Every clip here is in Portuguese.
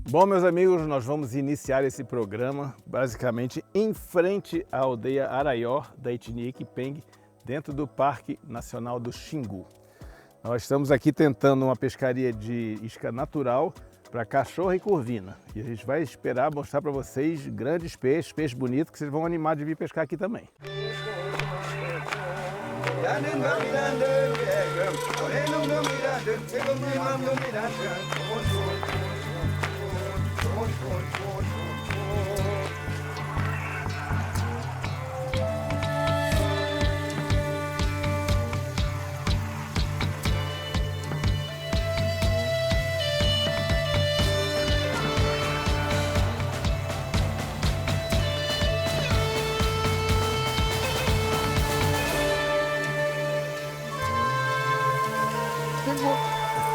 Bom, meus amigos, nós vamos iniciar esse programa basicamente em frente à aldeia Araió da etnia Iquipeng, dentro do Parque Nacional do Xingu. Nós estamos aqui tentando uma pescaria de isca natural para cachorra e curvina. E a gente vai esperar mostrar para vocês grandes peixes, peixes bonitos, que vocês vão animar de vir pescar aqui também.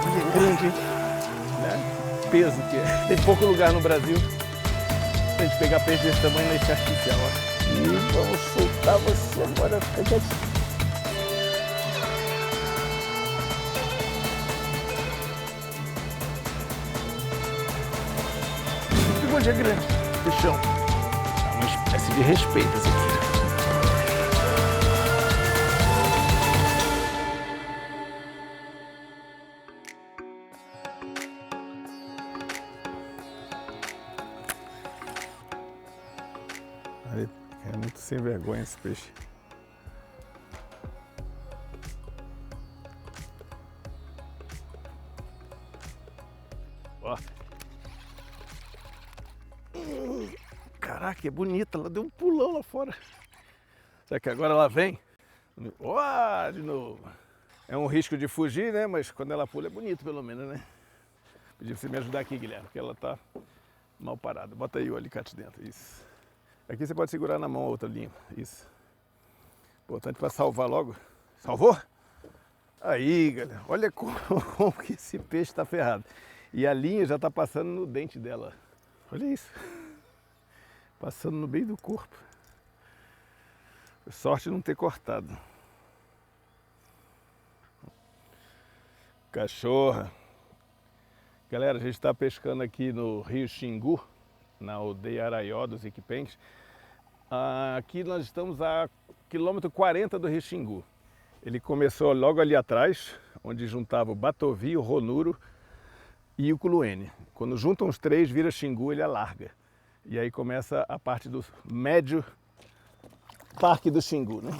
Olha, grande, né? Peso que é. Tem pouco lugar no Brasil pra gente pegar peixe desse tamanho na isca artificial, ó. E vamos soltar você agora, fica quietinho. Hoje é grande, peixão. É uma espécie de respeito esse aqui. É muito sem vergonha esse peixe. Ó. Caraca, é bonita, ela deu um pulão lá fora. Será que agora ela vem? Ó, de novo. É um risco de fugir, né? Mas quando ela pula é bonito pelo menos, né? Pedi pra você me ajudar aqui, Guilherme, porque ela tá mal parada. Bota aí o alicate dentro, isso. Aqui você pode segurar na mão a outra linha, isso. Importante para salvar logo. Salvou? Aí, galera, olha como que esse peixe está ferrado. E a linha já está passando no dente dela. Olha isso. Passando no meio do corpo. Sorte não ter cortado. Cachorra. Galera, a gente está pescando aqui no Rio Xingu, na aldeia Araió dos Iquipengs. Aqui nós estamos a quilômetro 40 do Rio Xingu. Ele começou logo ali atrás, onde juntava o Batovi, o Ronuro e o Culuene. Quando juntam os três, vira Xingu, ele alarga. E aí começa a parte do médio Parque do Xingu, né?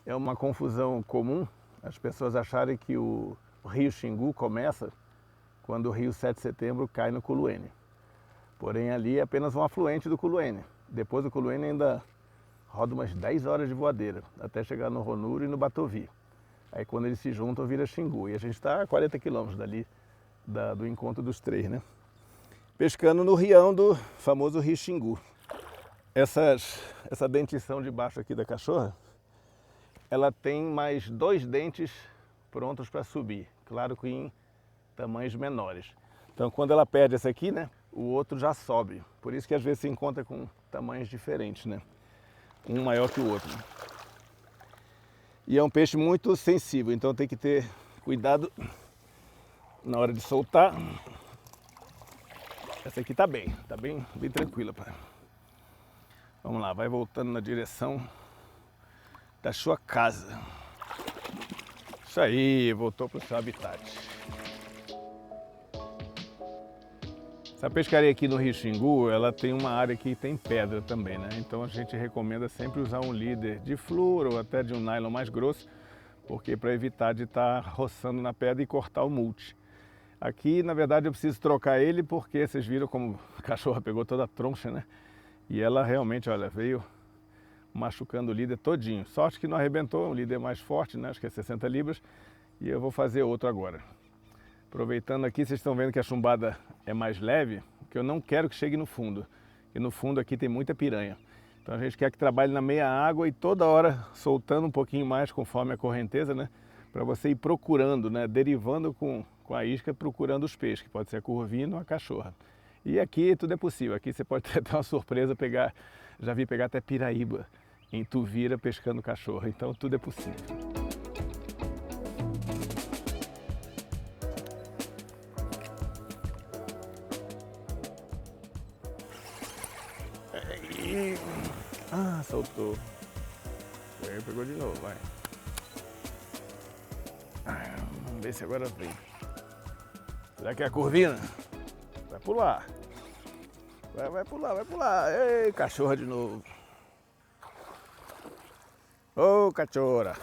É uma confusão comum as pessoas acharem que o Rio Xingu começa quando o Rio 7 de Setembro cai no Culuene. Porém, ali é apenas um afluente do Culuene. Depois do Culuene ainda roda umas 10 horas de voadeira, até chegar no Ronuro e no Batovi. Aí quando eles se juntam, vira Xingu. E a gente está a 40 quilômetros dali, do encontro dos três, né? Pescando no rião do famoso Rio Xingu. Essa dentição de baixo aqui da cachorra, ela tem mais 2 dentes prontos para subir. Claro que em tamanhos menores. Então quando ela perde essa aqui, né? O outro já sobe. Por isso que às vezes se encontra com tamanhos diferentes, né? Um maior que o outro. E é um peixe muito sensível, então tem que ter cuidado na hora de soltar. Essa aqui tá bem tranquila. Vamos lá, vai voltando na direção da sua casa. Isso aí, voltou para o seu habitat. Essa pescaria aqui no Rio Xingu, ela tem uma área que tem pedra também, né? Então a gente recomenda sempre usar um líder de fluoro ou até de um nylon mais grosso, porque para evitar de estar roçando na pedra e cortar o multi. Aqui, na verdade, eu preciso trocar ele porque vocês viram como a cachorra pegou toda a troncha, né? E ela realmente, olha, veio machucando o líder todinho. Sorte que não arrebentou, um líder mais forte, né? Acho que é 60 libras, e eu vou fazer outro agora. Aproveitando aqui, vocês estão vendo que a chumbada é mais leve, que eu não quero que chegue no fundo. E no fundo aqui tem muita piranha. Então a gente quer que trabalhe na meia água e toda hora soltando um pouquinho mais conforme a correnteza, né? Para você ir procurando, né? Derivando com a isca, procurando os peixes, que pode ser a curvina ou a cachorra. E aqui tudo é possível. Aqui você pode ter até uma surpresa, já vi pegar até piraíba em Tuvira pescando cachorra. Então tudo é possível. Ih, ah, soltou. Aí pegou de novo, vai. Vamos ver se agora vem. Será que é a curvina? Vai pular. Vai pular, vai pular. Ei, cachorra de novo. Ô, cachorra.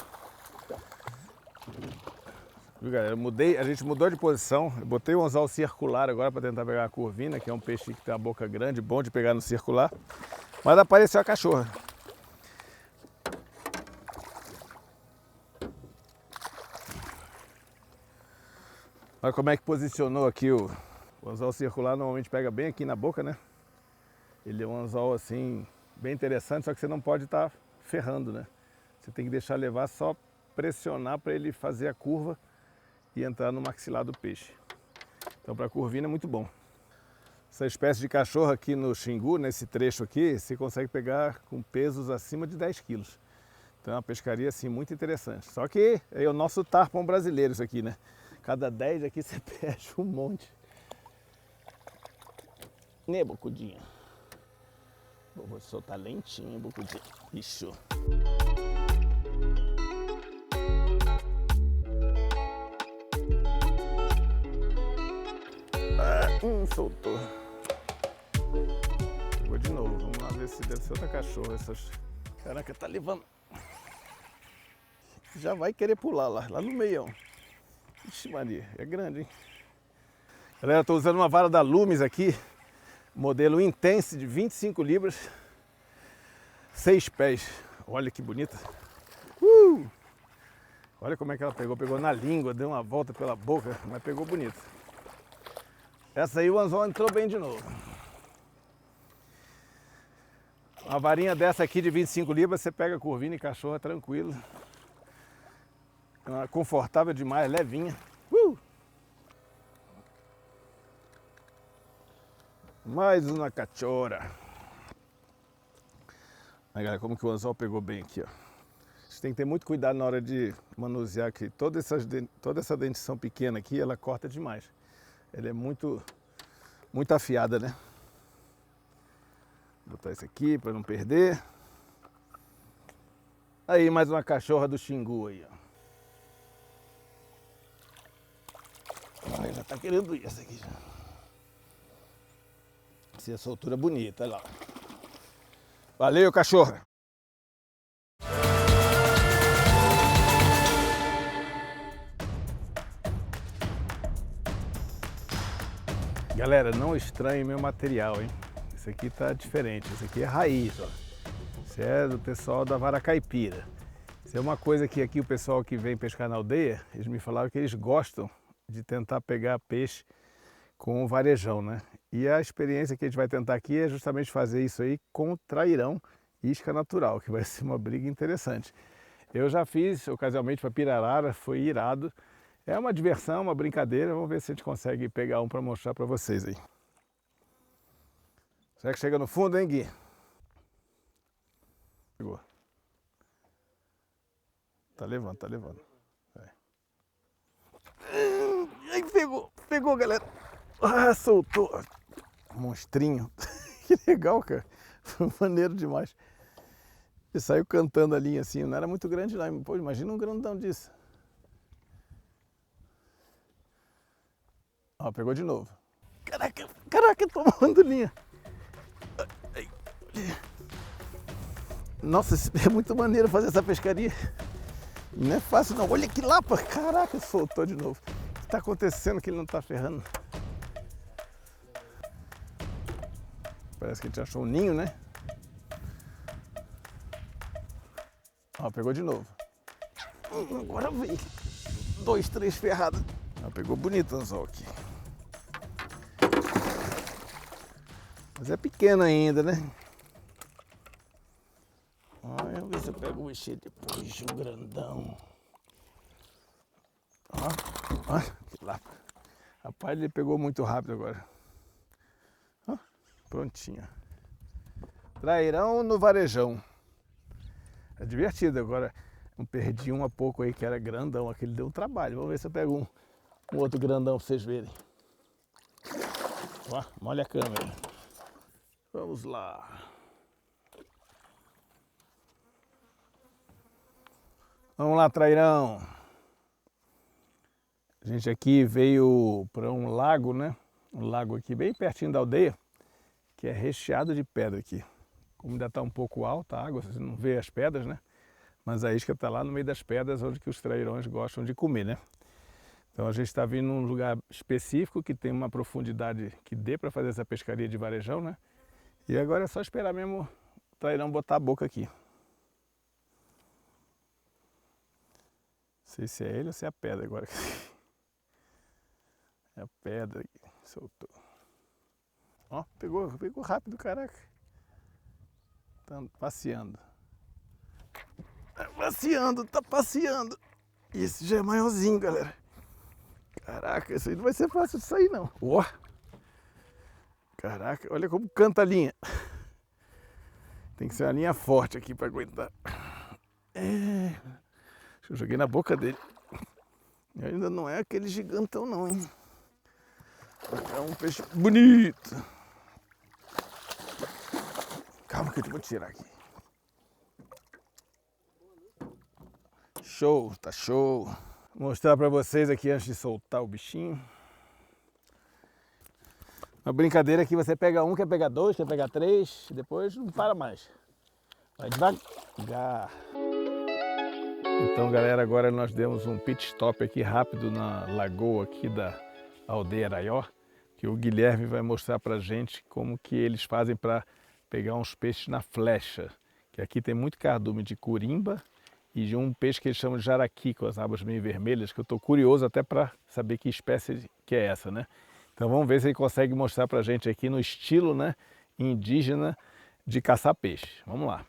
Viu, galera? A gente mudou de posição. Eu botei o anzol circular agora para tentar pegar a curvina, que é um peixe que tem a boca grande, bom de pegar no circular. Mas apareceu a cachorra. Olha como é que posicionou aqui o anzol circular. Normalmente pega bem aqui na boca, né? Ele é um anzol assim, bem interessante, só que você não pode estar ferrando, né? Você tem que deixar levar, só pressionar para ele fazer a curva e entrar no maxilar do peixe. Então para a curvina é muito bom. Essa espécie de cachorro aqui no Xingu, nesse trecho aqui, você consegue pegar com pesos acima de 10 quilos. Então é uma pescaria assim muito interessante. Só que é o nosso tarpão brasileiro isso aqui, né? Cada 10 aqui você perde um monte. Né, bocudinha? Vou soltar lentinho, bocudinha. Ixi. Soltou. Pegou de novo. Vamos lá ver se deve ser outra cachorra. Essas... Caraca, tá levando. Já vai querer pular lá no meião. Ixi Maria, é grande, hein? Galera, tô usando uma vara da Lumis aqui. Modelo Intense de 25 libras. 6 pés. Olha que bonita. Olha como é que ela pegou. Pegou na língua, deu uma volta pela boca, mas pegou bonito. Essa aí o anzol entrou bem de novo. Uma varinha dessa aqui de 25 libras, você pega curvina e cachorra tranquilo. Confortável demais, levinha. Mais uma cachorra. Aí, galera, como que o anzol pegou bem aqui, ó. Você tem que ter muito cuidado na hora de manusear aqui. Toda essa dentição pequena aqui, ela corta demais. Ela é muito afiada, né? Vou botar isso aqui para não perder. Aí, mais uma cachorra do Xingu aí, ó. Ai, já tá querendo ir essa aqui já. Essa soltura bonita, olha lá. Valeu, cachorra! Galera, não estranhe meu material, hein? Esse aqui tá diferente, esse aqui é raiz, ó. Esse é do pessoal da vara caipira. Isso é uma coisa que aqui o pessoal que vem pescar na aldeia, eles me falaram que eles gostam de tentar pegar peixe com o varejão, né? E a experiência que a gente vai tentar aqui é justamente fazer isso aí com trairão e isca natural, que vai ser uma briga interessante. Eu já fiz ocasionalmente para pirarara, foi irado. É uma diversão, uma brincadeira. Vamos ver se a gente consegue pegar um para mostrar para vocês aí. Será que chega no fundo, hein, Gui? Pegou. Tá levando, tá levando. Vai. Ai, pegou, galera. Ah, soltou. Monstrinho. Que legal, cara. Foi maneiro demais. Ele saiu cantando a linha assim, não era muito grande lá. Pô, imagina um grandão disso. Ó, pegou de novo. Caraca, tomando linha. Nossa, é muito maneiro fazer essa pescaria. Não é fácil não. Olha que lapa. Caraca, soltou de novo. O que está acontecendo que ele não está ferrando? Parece que a gente achou um ninho, né? Ó, pegou de novo. Agora veio. 2, 3 ferradas. Ó, pegou bonito o anzol aqui. Mas é pequeno ainda, né? Olha, vamos ver se eu pego o encher depois, um grandão. Ó, que lapa. Rapaz, ele pegou muito rápido agora. Ó, prontinho. Trairão no varejão. É divertido agora. Eu perdi um há pouco aí que era grandão, aquele deu um trabalho. Vamos ver se eu pego um outro grandão para vocês verem. Ó, molha a câmera. Vamos lá. Vamos lá, trairão. A gente aqui veio para um lago, né? Um lago aqui bem pertinho da aldeia, que é recheado de pedra aqui. Como ainda está um pouco alta a água, você não vê as pedras, né? Mas a isca está lá no meio das pedras, onde que os trairões gostam de comer, né? Então a gente está vindo num lugar específico que tem uma profundidade que dê para fazer essa pescaria de varejão, né? E agora é só esperar mesmo o trairão botar a boca aqui. Não sei se é ele ou se é a pedra agora. É a pedra aqui, soltou. Ó, pegou rápido, caraca. Tá passeando. Tá passeando. Esse já é maiorzinho, galera. Caraca, isso aí não vai ser fácil de sair, não. Ó. Caraca, olha como canta a linha. Tem que ser uma linha forte aqui para aguentar. É. Eu joguei na boca dele. E ainda não é aquele gigantão não, hein? É um peixe bonito. Calma que eu vou tirar aqui. Show, tá show. Vou mostrar para vocês aqui antes de soltar o bichinho. Uma brincadeira que você pega um, quer pegar dois, quer pegar três, depois não para mais. Vai devagar. Então, galera, agora nós demos um pit stop aqui rápido na lagoa aqui da aldeia Araió, que o Guilherme vai mostrar pra gente como que eles fazem para pegar uns peixes na flecha. Que aqui tem muito cardume de curimba e de um peixe que eles chamam de jaraqui, com as abas meio vermelhas, que eu estou curioso até para saber que espécie que é essa, né? Então vamos ver se ele consegue mostrar pra gente aqui no estilo, né, indígena de caçar peixe. Vamos lá.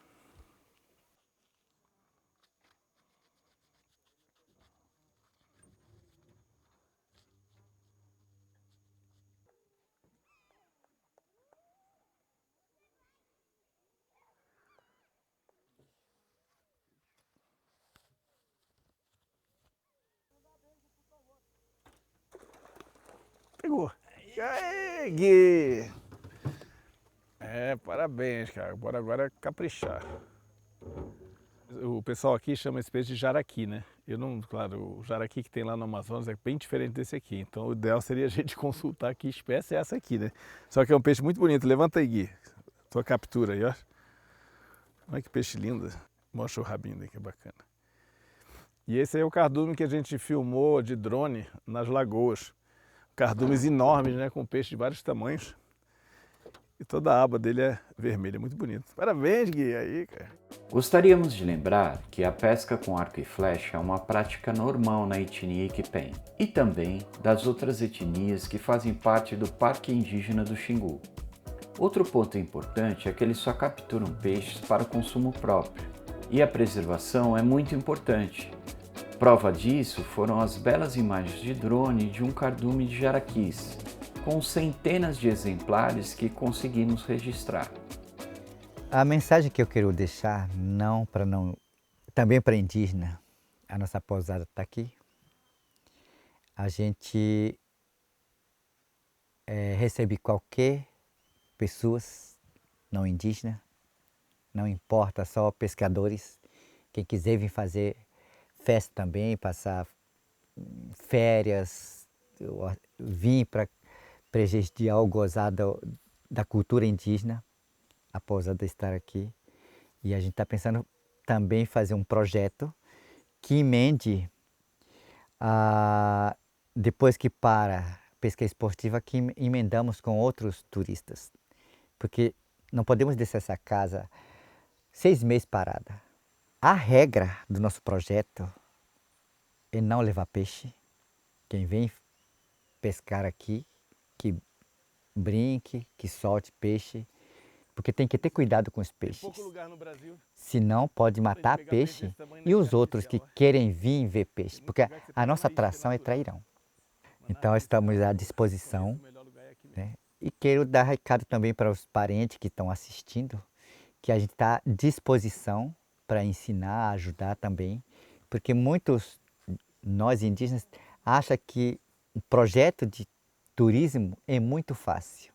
Pegou. Aê, Gui! É, parabéns, cara. Bora agora caprichar. O pessoal aqui chama esse peixe de jaraqui, né? Eu não, claro, o jaraqui que tem lá no Amazonas é bem diferente desse aqui. Então o ideal seria a gente consultar que espécie é essa aqui, né? Só que é um peixe muito bonito. Levanta aí, Gui. Tua captura aí, ó. Olha que peixe lindo. Mostra o rabinho aí, que é bacana. E esse aí é o cardume que a gente filmou de drone nas lagoas. Cardumes enormes, né? Com peixe de vários tamanhos. E toda a aba dele é vermelha, muito bonito. Parabéns, Gui, aí, cara. Gostaríamos de lembrar que a pesca com arco e flecha é uma prática normal na etnia Iquipen e também das outras etnias que fazem parte do Parque Indígena do Xingu. Outro ponto importante é que eles só capturam peixes para consumo próprio e a preservação é muito importante. Prova disso foram as belas imagens de drone de um cardume de jaraquis, com centenas de exemplares que conseguimos registrar. A mensagem que eu quero deixar, também para indígena, a nossa pousada está aqui. A gente recebe qualquer pessoas não indígena, não importa, só pescadores. Quem quiser vir fazer festa também, passar férias, vir para prestigiar ou gozar da cultura indígena, a pousada estar aqui. E a gente está pensando também em fazer um projeto que emende, depois que para a pesca esportiva, que emendamos com outros turistas. Porque não podemos deixar essa casa 6 meses parada. A regra do nosso projeto é não levar peixe. Quem vem pescar aqui, que brinque, que solte peixe, porque tem que ter cuidado com os peixes. Tem pouco lugar no Brasil. Senão pode matar peixe e os outros que querem vir ver peixe, porque a nossa atração é trairão. Então estamos à disposição, né? E quero dar recado também para os parentes que estão assistindo, que a gente está à disposição para ensinar, ajudar também, porque muitos nós indígenas acham que o projeto de turismo é muito fácil.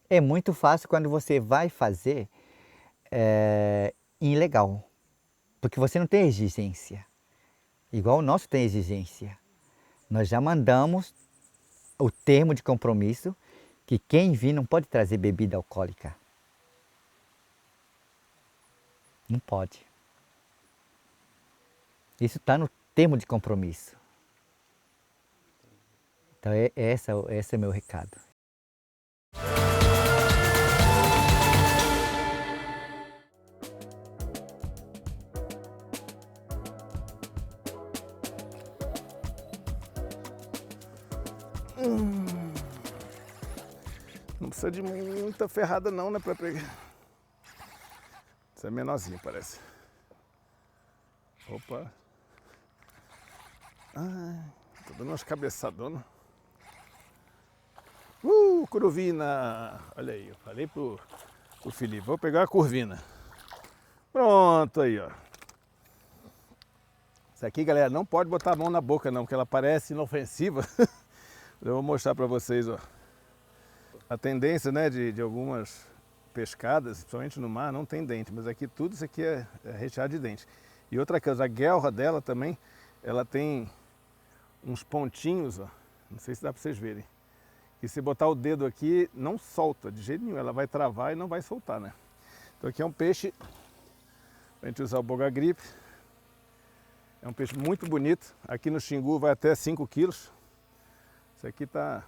É muito fácil quando você vai fazer ilegal. Porque você não tem exigência. Igual o nosso tem exigência. Nós já mandamos o termo de compromisso que quem vir não pode trazer bebida alcoólica. Não pode. Isso está no termo de compromisso. Então esse é o meu recado. Não precisa de muita ferrada não, né, para pegar. Isso é menorzinho, parece. Opa. Ai, tô dando umas cabeçadonas. Curvina! Olha aí, eu falei pro Felipe, vou pegar a curvina. Pronto aí, ó. Isso aqui, galera, não pode botar a mão na boca não, porque ela parece inofensiva. Eu vou mostrar pra vocês, ó. A tendência, né, de algumas pescadas, principalmente no mar, não tem dente, mas aqui tudo isso aqui é recheado de dente. E outra coisa, a guelra dela também, ela tem uns pontinhos, ó, não sei se dá para vocês verem, que se botar o dedo aqui, não solta de jeito nenhum, ela vai travar e não vai soltar, né? Então aqui é um peixe, a gente usar o boga gripe, é um peixe muito bonito, aqui no Xingu vai até 5 quilos, isso aqui tá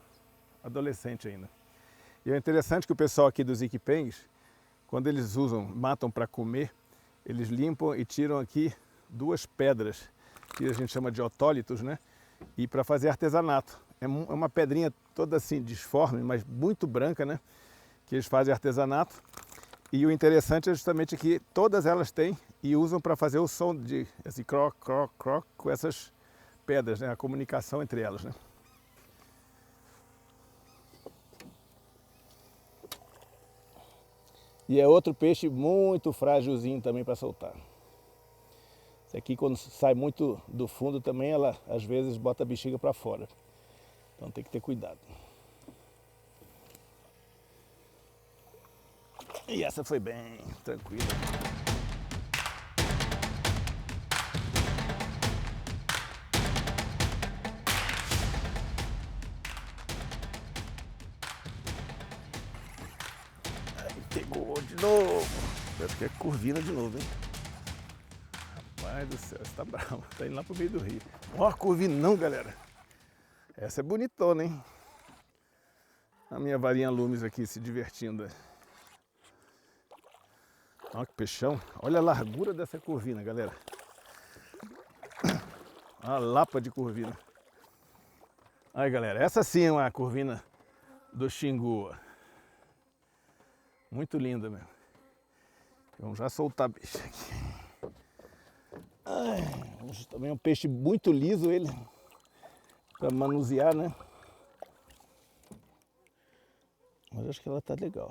adolescente ainda. E é interessante que o pessoal aqui dos iquipengues, quando eles matam para comer, eles limpam e tiram aqui 2 pedras, que a gente chama de otólitos, né? E para fazer artesanato. É uma pedrinha toda assim, disforme, mas muito branca, né? Que eles fazem artesanato. E o interessante é justamente que todas elas têm e usam para fazer o som de esse croc, croc, croc com essas pedras, né? A comunicação entre elas, né? E é outro peixe muito frágilzinho também para soltar. Esse aqui, quando sai muito do fundo também, ela às vezes bota a bexiga para fora. Então tem que ter cuidado. E essa foi bem tranquila. Aí pegou de novo. Acho que é curvina de novo, hein? Rapaz do céu, você tá bravo. Tá indo lá pro meio do rio. Ó, curvinão, galera. Essa é bonitona, hein? A minha varinha Lumes aqui se divertindo. Olha que peixão. Olha a largura dessa curvina, galera. A lapa de curvina. Aí, galera, essa sim é uma curvina do Xingu. Muito linda mesmo. Vamos já soltar a bicha aqui. Ai, também é um peixe muito liso ele. Para manusear, né? Mas acho que ela tá legal.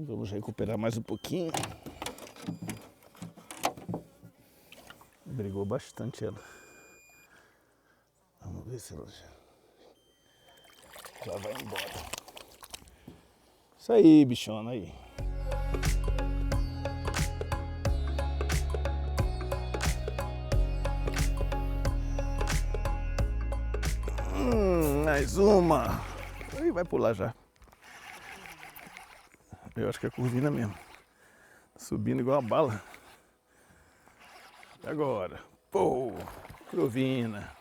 Vamos recuperar mais um pouquinho. Brigou bastante ela. Vamos ver se ela já vai embora. Isso aí, bichona aí. Mais uma. Aí vai pular já. Eu acho que é curvina mesmo. Subindo igual a bala. E agora? Pô, curvina.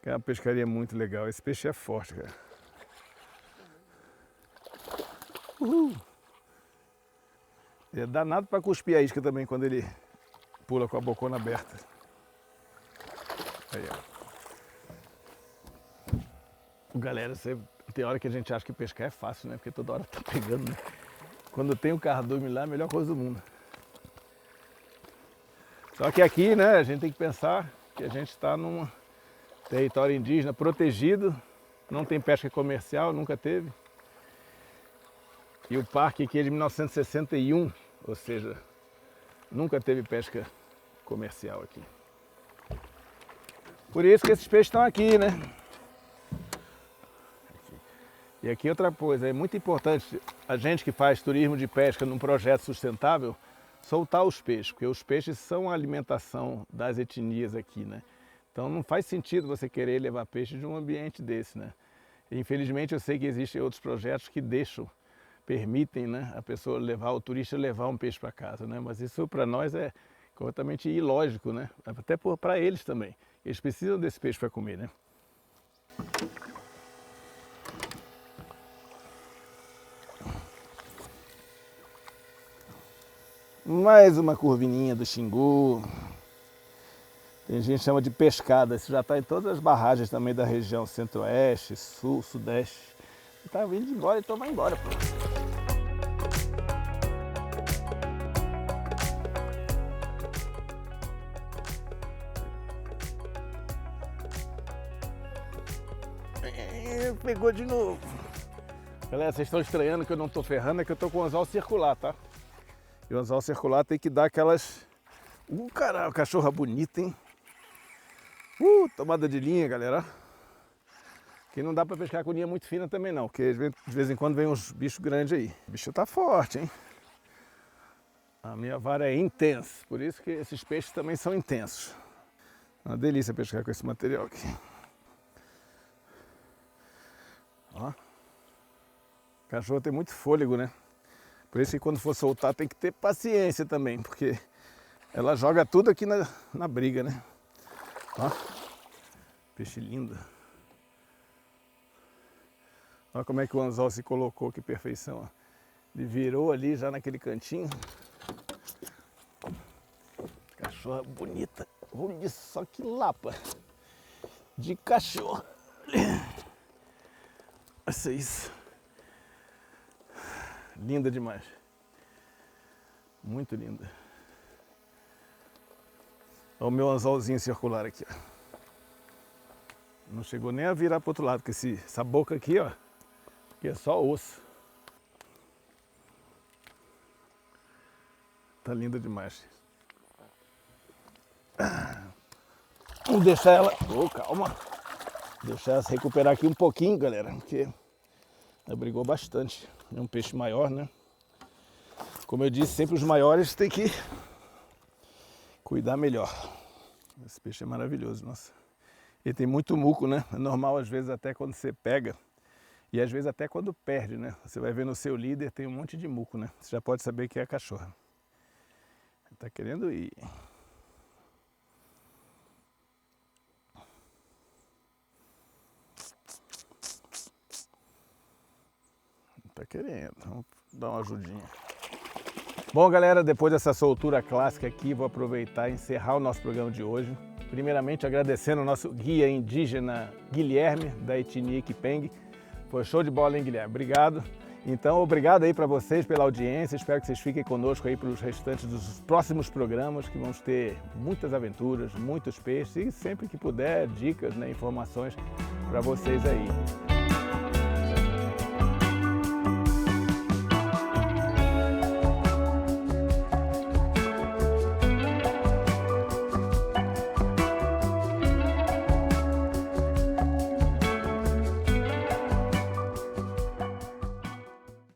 É uma pescaria muito legal. Esse peixe é forte, cara. É danado para cuspir a isca também quando ele pula com a bocona aberta. Aí, ó. Galera, tem hora que a gente acha que pescar é fácil, né? Porque toda hora tá pegando, né? Quando tem o cardume lá, é a melhor coisa do mundo. Só que aqui, né, a gente tem que pensar que a gente está num território indígena protegido, não tem pesca comercial, nunca teve. E o parque aqui é de 1961, ou seja, nunca teve pesca comercial aqui. Por isso que esses peixes estão aqui, né? E aqui outra coisa, é muito importante a gente que faz turismo de pesca num projeto sustentável, soltar os peixes, porque os peixes são a alimentação das etnias aqui, né? Então não faz sentido você querer levar peixe de um ambiente desse, né? E, infelizmente eu sei que existem outros projetos que permitem, né, a pessoa levar, o turista levar um peixe para casa, né? Mas isso para nós é completamente ilógico, né? Até para eles também. Eles precisam desse peixe para comer, né? Mais uma curvininha do Xingu. Tem gente que chama de pescada. Isso já está em todas as barragens também da região centro-oeste, sul, sudeste. Está vindo embora, então vai embora, pô. Pegou de novo. Galera, vocês estão estranhando que eu não estou ferrando, é que eu estou com o anzol circular, tá? E o anzol circular tem que dar aquelas... caralho, cachorra bonita, hein? Tomada de linha, galera. Que não dá pra pescar com linha muito fina também não, porque de vez em quando vem uns bichos grandes aí. O bicho tá forte, hein? A minha vara é intensa, por isso que esses peixes também são intensos. É uma delícia pescar com esse material aqui. Ó. O cachorro tem muito fôlego, né? Por isso que quando for soltar tem que ter paciência também, porque ela joga tudo aqui na briga, né? Ó, peixe lindo. Olha como é que o anzol se colocou, que perfeição. Ó. Ele virou ali já naquele cantinho. Cachorra bonita. Olha só que lapa de cachorro. Olha isso. Linda demais. Muito linda. Olha o meu anzolzinho circular aqui, ó. Não chegou nem a virar para o outro lado, porque essa boca aqui, ó, que é só osso. Tá linda demais. Vamos deixar ela... calma. Deixar ela se recuperar aqui um pouquinho, galera, porque ela brigou bastante. É um peixe maior, né? Como eu disse, sempre os maiores tem que cuidar melhor. Esse peixe é maravilhoso, nossa. Ele tem muito muco, né? É normal às vezes até quando você pega e às vezes até quando perde, né? Você vai ver no seu líder, tem um monte de muco, né? Você já pode saber que é a cachorra. Ele tá querendo ir. Tá querendo, vamos dar uma ajudinha. Bom, galera, depois dessa soltura clássica aqui, vou aproveitar e encerrar o nosso programa de hoje. Primeiramente, agradecendo ao nosso guia indígena Guilherme, da etnia Iquipeng. Foi show de bola, hein, Guilherme? Obrigado. Então, obrigado aí para vocês pela audiência. Espero que vocês fiquem conosco aí para os restantes dos próximos programas, que vamos ter muitas aventuras, muitos peixes e sempre que puder, dicas, né, informações para vocês aí.